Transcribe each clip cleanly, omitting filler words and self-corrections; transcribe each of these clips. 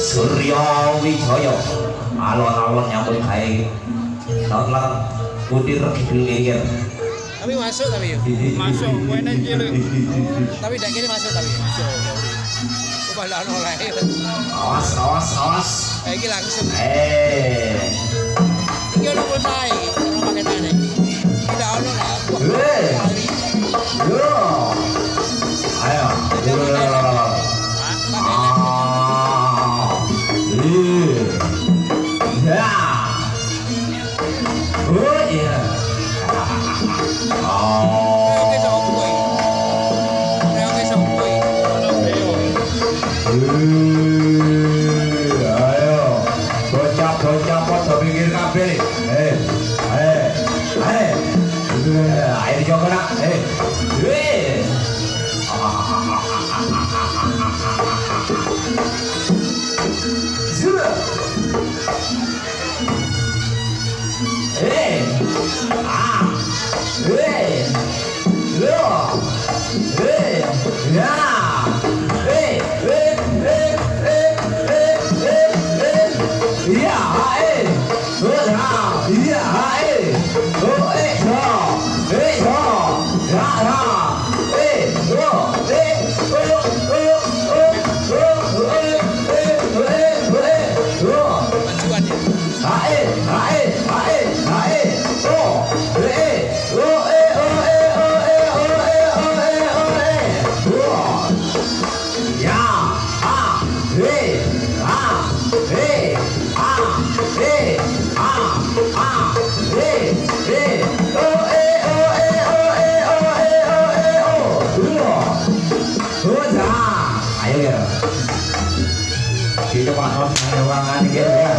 Surya Wijaya alon-alon nyambut gawe lan putir kidul Tapi masuk tapi yuk. Masuk, kuene cilik. Tapi dak kene masuk tapi. Masuk. Coba lah oleh. Awas. Iki langsung. Iki ono pulsae, ono paketane. Tidak ono lah. Yo. Ayo. Ya. Oh iya. Oke sopo iki? Oke sopo iki? Ono beo. Ayo. Bocah padha pinggir kabeh. Ayo dijogo nak. Kita panos ruangan gitu ya.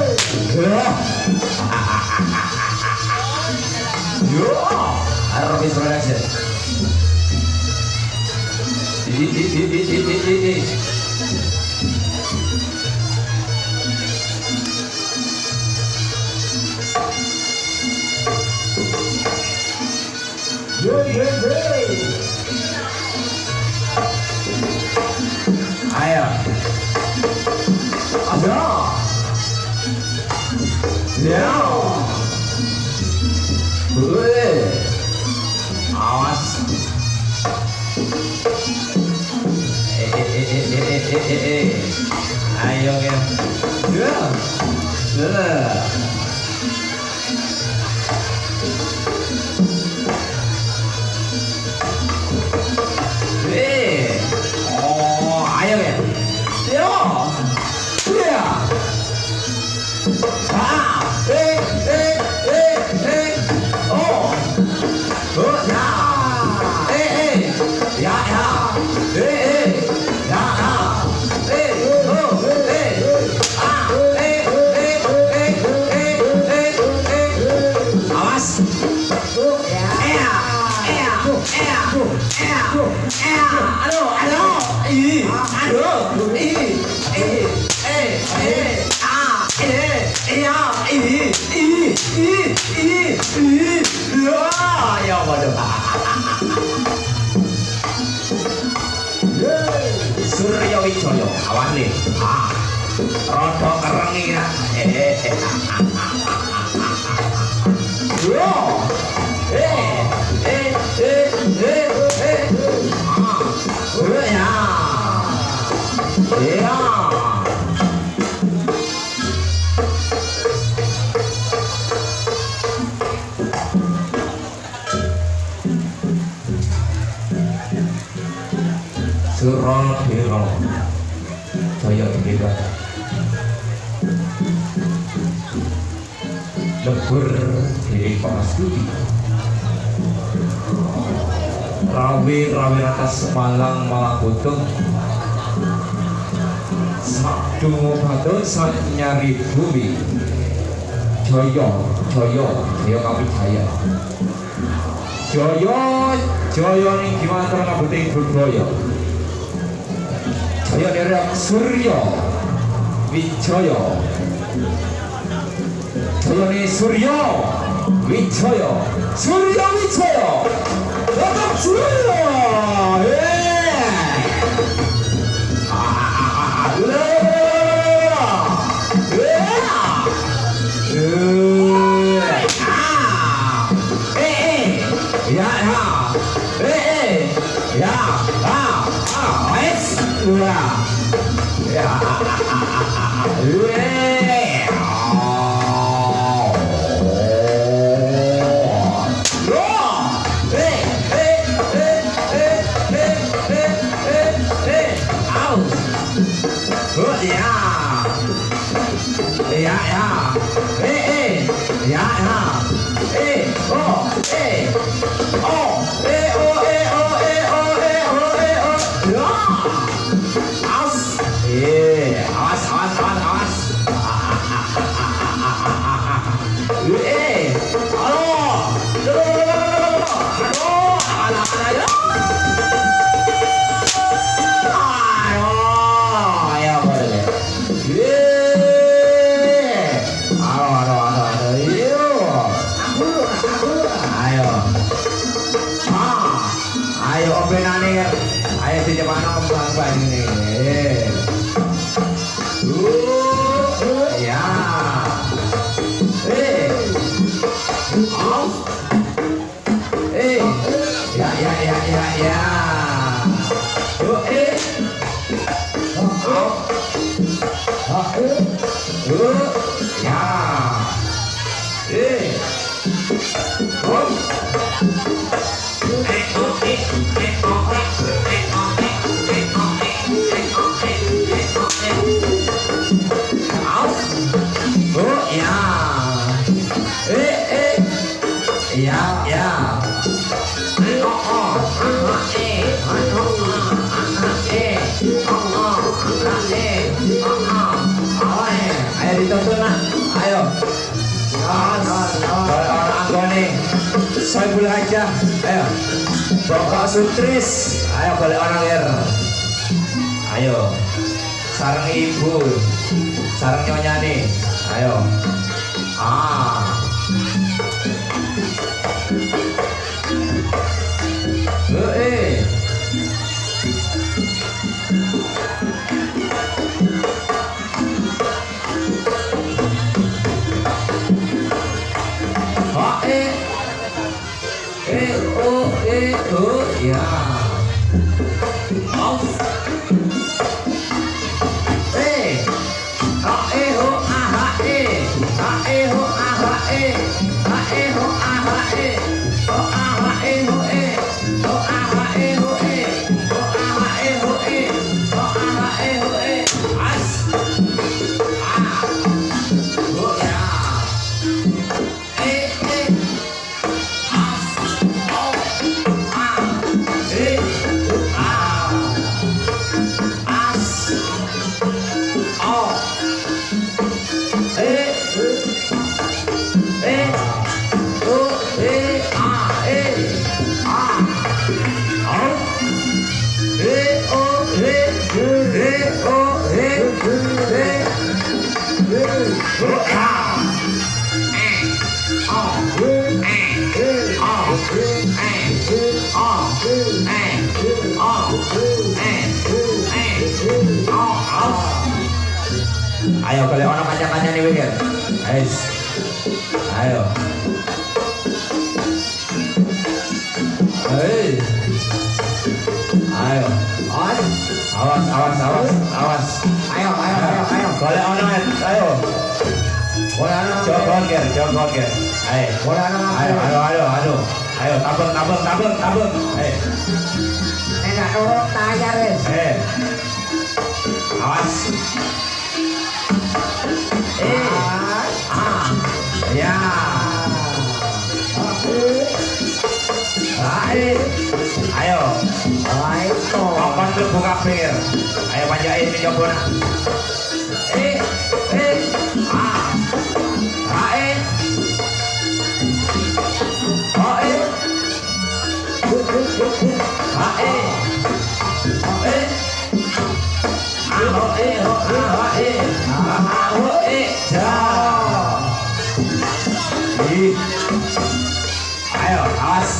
Yo, harus production. Ayo. Ya. Awas. Ayo ya. Oh, ayo ya. Surya Wijaya awane. Rada kereng iki. Yo. Suradera Jaya Dewa lebur diri pangastudi rawi atas malang malangkutung sakdungu batun sak nyari bumi Jaya Kapijaya Jaya ning gimanten ngabuting budaya Jaya derek Surya Wijaya Jaya ni Surya Wijaya tetap Surya Ya, wes, ya, ya, ayo openane ayo di Jepang kembang ini ya ya ayo ditonton lah, ayo. Orang Anggoni, Soebul Hajah, ayo. Bapak Sutris, ayo balik orang lir. Ayo. Sarang ibu, sarang nyonya nih, ayo. Ya. Ayo kalau orang kancang-kancang nih pikir, guys, ayo, ayo, awas, ayo, kalau orang, ayo, jogor, ayo, tabung, Enak dorong tayar awas. Ya. Ayo. Kapan tuh buka pir? Ayo panjain coba. Ayo, awas.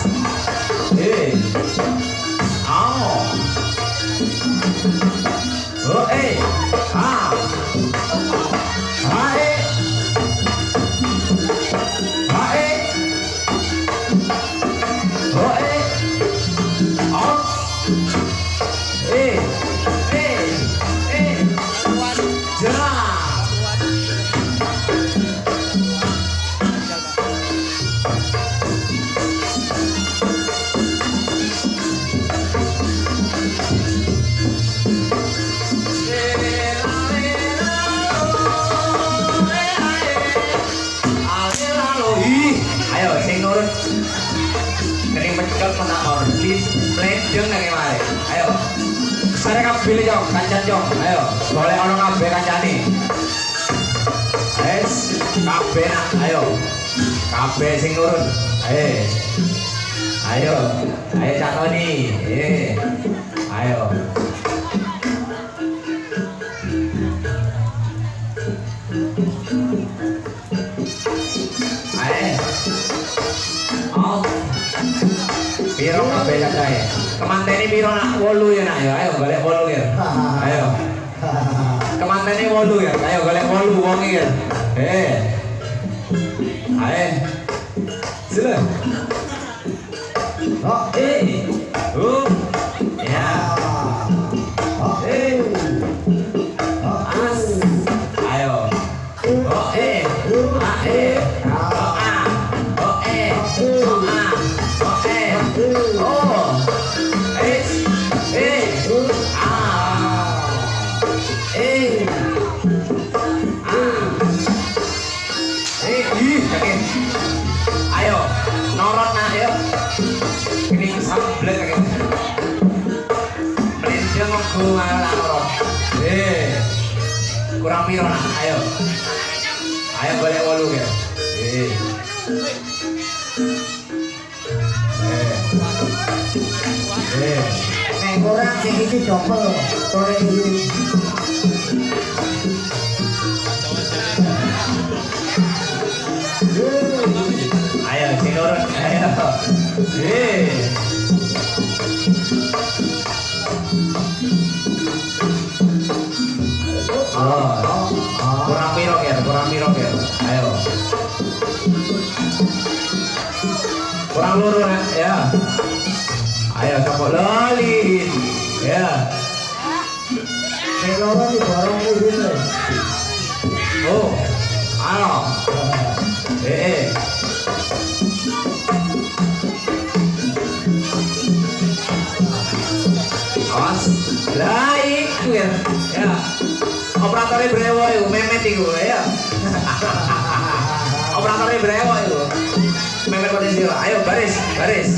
mlenjeng nek wae. Ayo. Sare kabeh yo kancan yo. Ayo, golek ono kabeh kancane. Wes, kabeh nak. Ayo. Kabeh sing nurun. Ayo. Ayo Cak Tony. Ayo. Oh. Piro kabeh kacae. Kemantene piro nak 8 ya nak ya. Ayo golek 8 ya. Ayo. Kemantene 8 ya. Ayo golek 8 wong ya. Ayo. Sila. Oh, ya. As. Ayo. Oh, ayo, norot nak ayo. Ini sablek lagi. Melinjeng nggo malah norot. Kurang piro nak? Ayo. Ayo golek 8 ya. Nek kurang sing iki double. Sore iki. Ayo sing nurun. Ayo. Kurang piro ya? Kurang piro ya? Ayo. Kurang loro ya. Ayo kapok lali. Ya. Nek loro iki barang iki. Oh. Ayo. Awas. Lah iku ya. Ya. Operatornya brewo itu, memet itu ya. Operatornya brewo itu. Memet potensi. Ayo baris, baris.